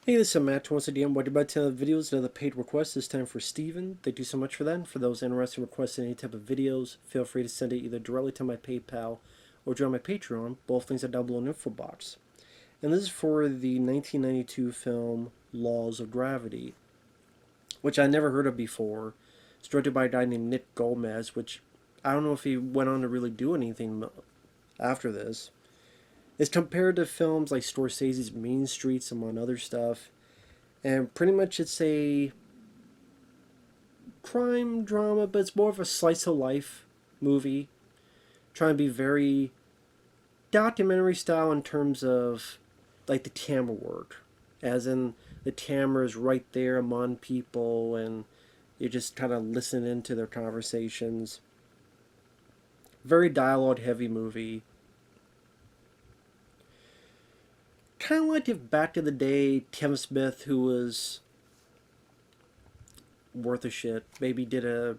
Hey, this is Matt. Once again, welcome back to another videos, another paid request. This time for Steven. Thank you so much for that. And for those interested in requesting any type of videos, feel free to send it either directly to my PayPal or join my Patreon. Both things are down below in the info box. And this is for the 1992 film Laws of Gravity, which I never heard of before. It's directed by a guy named Nick Gomez, which I don't know if he went on to really do anything after this. It's compared to films like Scorsese's Mean Streets, among other stuff. And pretty much it's a crime drama, but it's more of a slice of life movie. Trying to be very documentary style in terms of like the camera work. As in the camera is right there among people and you just kind of listen into their conversations. Very dialogue heavy movie. Kind of like if back in the day Kevin Smith, who was worth a shit, maybe did a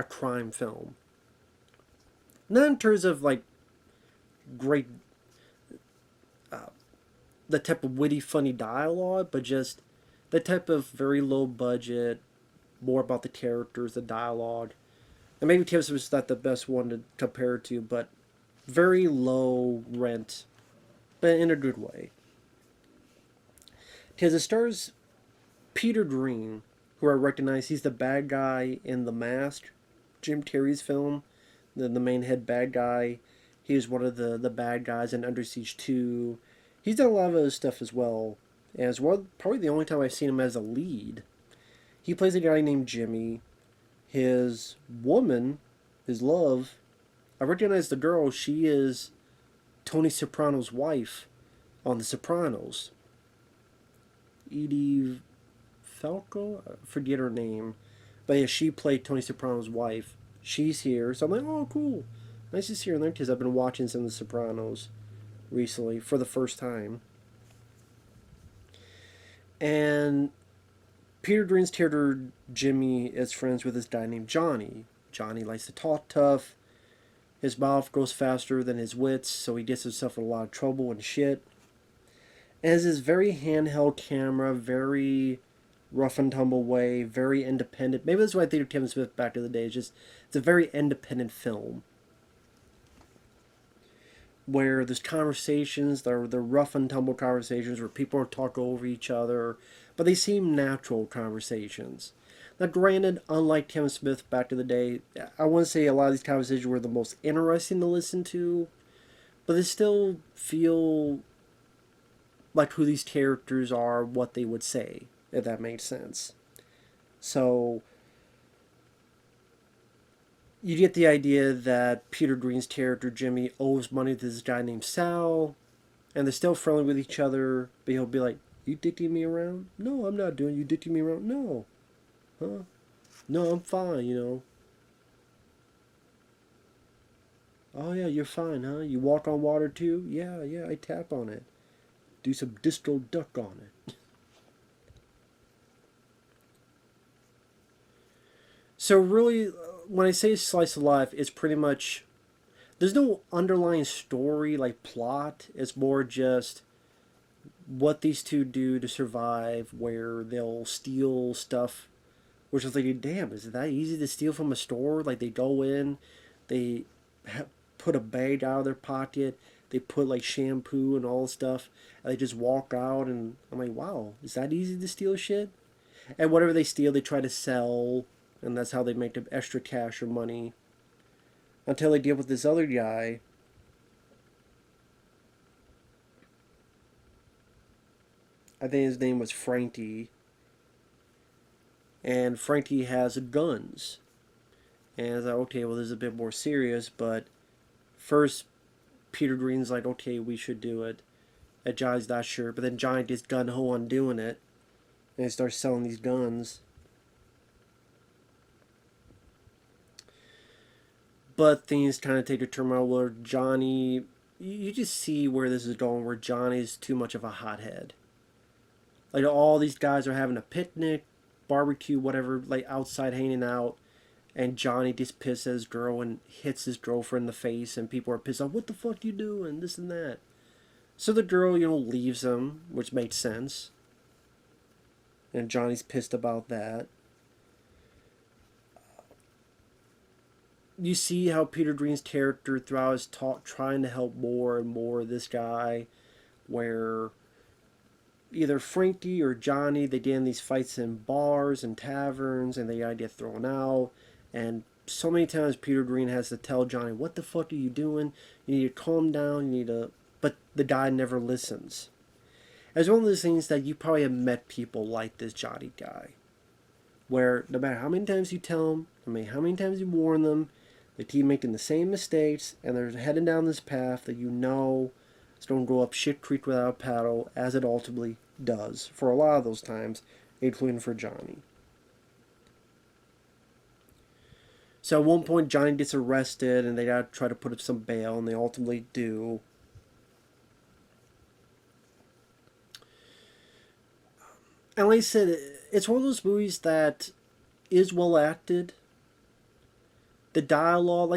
crime film. Not in terms of like great, uh, the type of witty, funny dialogue, but just the type of very low budget, more about the characters, the dialogue. And maybe Kevin Smith's not the best one to compare to, but very low rent, but in a good way. Because it stars Peter Green, who I recognize. He's the bad guy in The Mask, Jim Carrey's film, the main head bad guy. He was one of the bad guys in Under Siege 2. He's done a lot of other stuff as well. As well, probably the only time I've seen him as a lead. He plays a guy named Jimmy. His woman, his love, I recognize the girl. She is Tony Soprano's wife on The Sopranos. Edie Falco? I forget her name. But yeah, she played Tony Soprano's wife. She's here. So I'm like, oh, cool. Nice to see her in there because I've been watching some of The Sopranos recently for the first time. And Peter Green's character Jimmy is friends with this guy named Johnny. Johnny likes to talk tough. His mouth goes faster than his wits, so he gets himself in a lot of trouble and shit. And has this very handheld camera, very rough and tumble way, very independent. Maybe that's why I think of Kevin Smith back in the day. It's a very independent film where there's conversations, they're rough and tumble conversations where people talk over each other, but they seem natural conversations. Now, granted, unlike Kevin Smith back in the day, I wouldn't say a lot of these conversations were the most interesting to listen to, but they still feel like who these characters are, what they would say, if that makes sense. So, you get the idea that Peter Green's character Jimmy owes money to this guy named Sal, and they're still friendly with each other. But he'll be like, "You dicking me around? No, I'm not doing. You dicking me around? No, huh? No, I'm fine. You know. Oh yeah, you're fine, huh? You walk on water too? Yeah, yeah, I tap on it. Do some distal duck on it." So really, when I say slice of life, it's pretty much there's no underlying story like plot. It's more just what these two do to survive, where they'll steal stuff, which is like, damn, is it that easy to steal from a store? Like they go in, they put a bag out of their pocket, they put like shampoo and all stuff, and they just walk out, and I'm like, wow, is that easy to steal shit? And whatever they steal, they try to sell, and that's how they make the extra cash or money. Until they deal with this other guy. I think his name was Frankie, and Frankie has guns. And I was like, okay, well, this is a bit more serious, but first, Peter Green's like, okay, we should do it. And Johnny's not sure, but then Johnny gets gun ho on doing it, and he starts selling these guns. But things kind of take a turn where Johnny, you just see where this is going, where Johnny's too much of a hothead. Like all these guys are having a picnic, barbecue, whatever, like outside hanging out, and Johnny just pisses his girl and hits his girlfriend in the face, and people are pissed off. What the fuck you doing? This and that. So the girl, leaves him, which makes sense. And Johnny's pissed about that. You see how Peter Green's character throughout his talk trying to help more and more this guy, where either Frankie or Johnny, they get in these fights in bars and taverns and they get thrown out. And so many times Peter Green has to tell Johnny, what the fuck are you doing? You need to calm down, you need to... But the guy never listens. It's one of those things that you probably have met people like this Johnny guy. Where no matter how many times you tell them, no matter how many times you warn them, they keep making the same mistakes and they're heading down this path that it's going to go up shit creek without a paddle, as it ultimately does for a lot of those times, including for Johnny. So at one point, Johnny gets arrested and they got to try to put up some bail, and they ultimately do. And like I said, it's one of those movies that is well acted. The dialogue,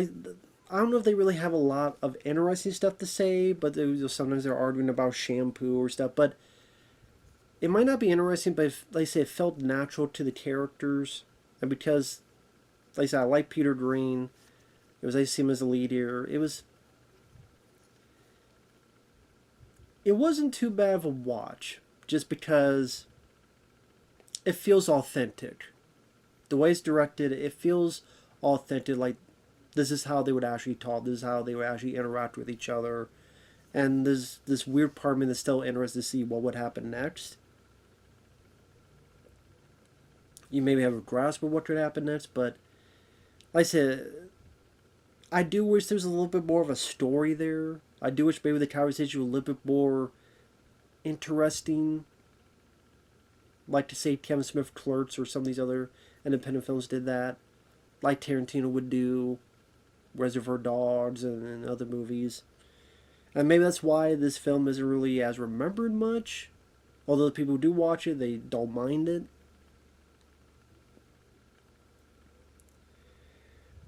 I don't know if they really have a lot of interesting stuff to say, but sometimes they're arguing about shampoo or stuff. But it might not be interesting, but like I say, it felt natural to the characters. And because, like I said, I like Peter Green. It was nice to see him as a lead here. It wasn't too bad of a watch, just because it feels authentic. The way it's directed, it feels authentic. Like, this is how they would actually talk. This is how they would actually interact with each other. And there's this weird part of me that's still interested to see what would happen next. You maybe have a grasp of what could happen next, but like I said, I do wish there was a little bit more of a story there. I do wish maybe the conversation was a little bit more interesting. Like to say Kevin Smith Clerks or some of these other independent films did that. Like Tarantino would do Reservoir Dogs and other movies. And maybe that's why this film isn't really as remembered much. Although the people who do watch it, they don't mind it.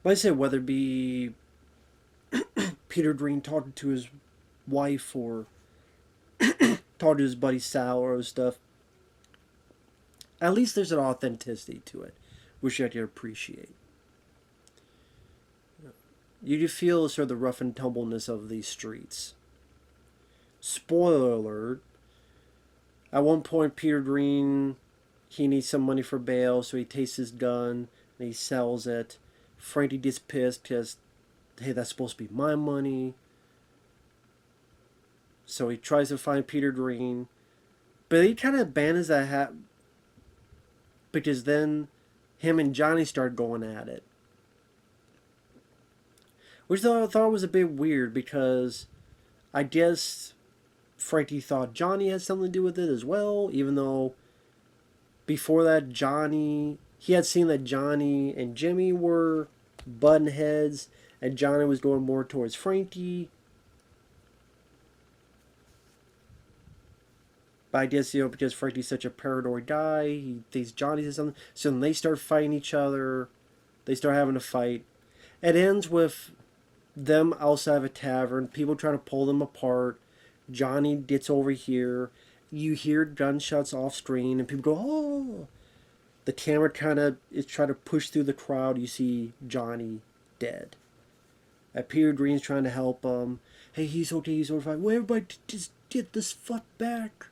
But I said, whether it be Peter Green talking to his wife or talking to his buddy Sal or stuff, at least there's an authenticity to it, which I can appreciate. You do feel sort of the rough and tumbleness of these streets. Spoiler alert. At one point, Peter Green, he needs some money for bail, so he takes his gun and he sells it. Frankie gets pissed because, hey, that's supposed to be my money. So he tries to find Peter Green. But he kind of abandons that hat because then him and Johnny start going at it. Which I thought was a bit weird because I guess Frankie thought Johnny had something to do with it as well, even though before that he had seen that Johnny and Jimmy were button heads and Johnny was going more towards Frankie. But I guess, because Frankie's such a paranoid guy, he thinks Johnny's something. So then they start fighting each other. They start having a fight. It ends with them outside of a tavern, people trying to pull them apart. Johnny gets over here. You hear gunshots off screen, and people go, oh! The camera kind of is trying to push through the crowd. You see Johnny dead. Peter Green's trying to help him. Hey, he's okay, he's fine. Well, everybody just get this fuck back.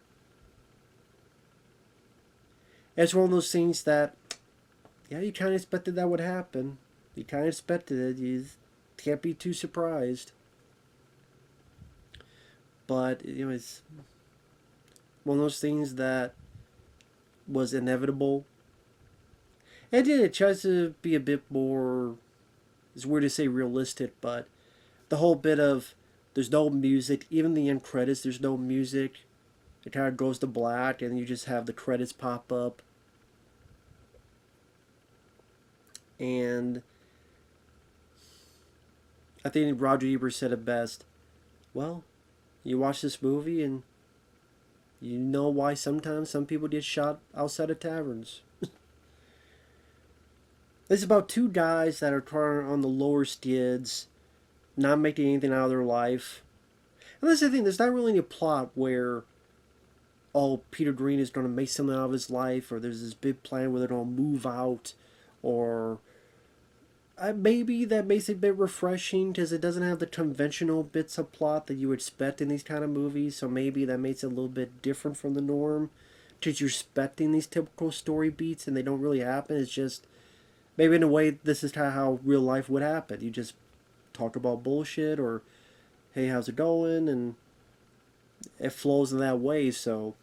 It's one of those things that, yeah, you kind of expected that would happen. You kind of expected it. You can't be too surprised. But, it's one of those things that was inevitable. And it tries to be a bit more, it's weird to say realistic, but the whole bit of there's no music, even the end credits, there's no music. It kind of goes to black and you just have the credits pop up. And I think Roger Ebert said it best. Well, you watch this movie and you know why sometimes some people get shot outside of taverns. It's about two guys that are trying on the lower skids, not making anything out of their life. And that's the thing. There's not really any plot where, oh, Peter Green is going to make something out of his life, or there's this big plan where they're going to move out, or maybe that makes it a bit refreshing because it doesn't have the conventional bits of plot that you expect in these kind of movies. So maybe that makes it a little bit different from the norm, because you're expecting these typical story beats and they don't really happen. It's just maybe in a way this is kind of how real life would happen. You just talk about bullshit or hey, how's it going, and it flows in that way. So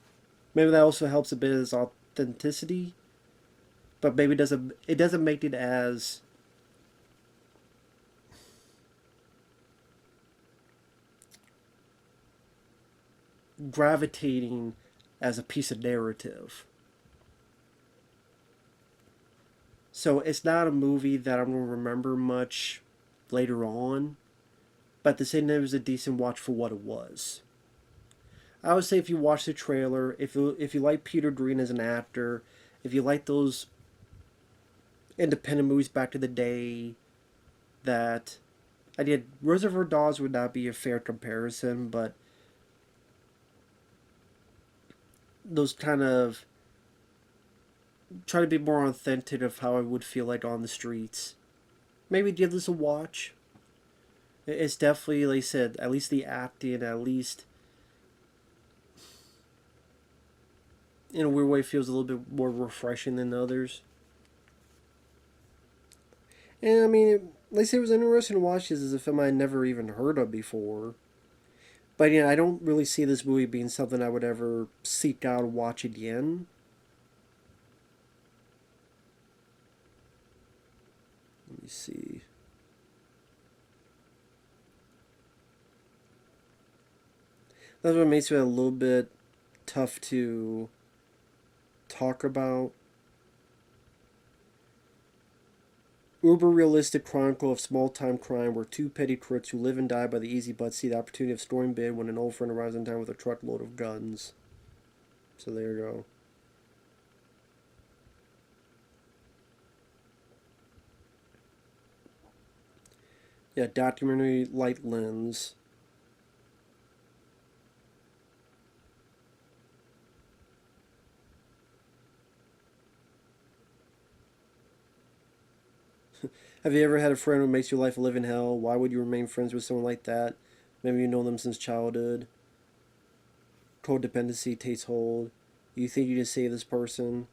maybe that also helps a bit as authenticity, but maybe it doesn't make it as gravitating as a piece of narrative. So it's not a movie that I'm going to remember much later on, but at the same time, it was a decent watch for what it was. I would say if you watch the trailer, if you like Peter Green as an actor, if you like those independent movies back to the day, that I did Reservoir Dogs would not be a fair comparison, but those kind of try to be more authentic of how I would feel like on the streets. Maybe give this a watch. It's definitely, like I said, at least the acting, at least in a weird way, feels a little bit more refreshing than others. And I mean, like I said, it was interesting to watch this as a film I had never even heard of before. But yeah, I don't really see this movie being something I would ever seek out and watch again. Let me see. That's what makes it a little bit tough to talk about. Uber realistic chronicle of small time crime where two petty crooks who live and die by the easy but see the opportunity of storing bid when an old friend arrives in town with a truckload of guns. So there you go. Yeah, documentary light lens. Have you ever had a friend who makes your life a living hell? Why would you remain friends with someone like that? Maybe you know them since childhood. Codependency takes hold. You think you just save this person.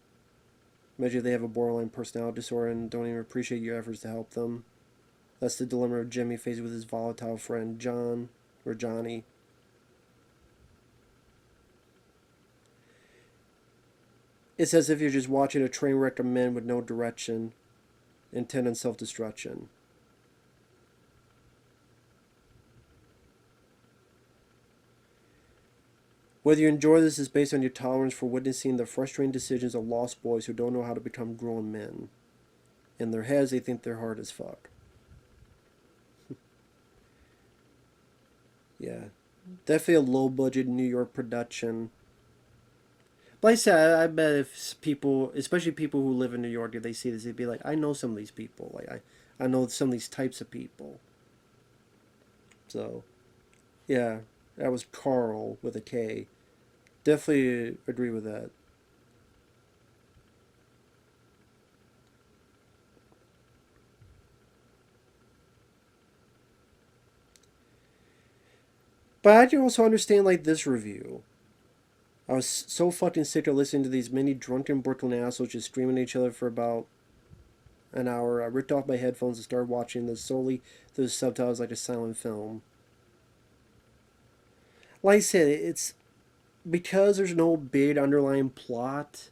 Imagine if they have a borderline personality disorder and don't even appreciate your efforts to help them. That's the dilemma of Jimmy faces with his volatile friend John, or Johnny. It's as if you're just watching a train wreck of men with no direction, intent on self-destruction. Whether you enjoy this is based on your tolerance for witnessing the frustrating decisions of lost boys who don't know how to become grown men. In their heads, they think they're hard as fuck. Yeah. Definitely a low budget New York production. But like I said, I bet if people, especially people who live in New York, if they see this, they'd be like, I know some of these people. Like, I know some of these types of people. So, yeah, that was Carl with a K. Definitely agree with that. But I can also understand, like, this review. I was so fucking sick of listening to these many drunken Brooklyn assholes just screaming at each other for about an hour. I ripped off my headphones and started watching this solely through the subtitles like a silent film. Like I said, it's because there's no big underlying plot.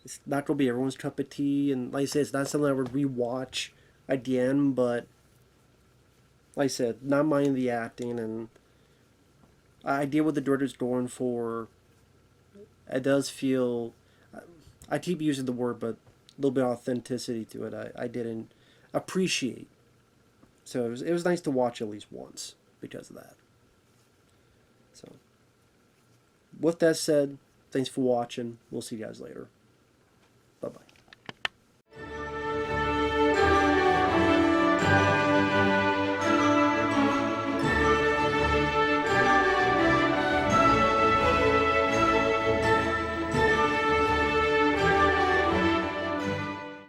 It's not gonna be everyone's cup of tea, and like I said, it's not something I would rewatch again. But like I said, not minding the acting, and I get what the director's going for. It does feel, I keep using the word, but a little bit of authenticity to it. I didn't appreciate. So it was nice to watch at least once because of that. So with that said, thanks for watching. We'll see you guys later. Bye bye.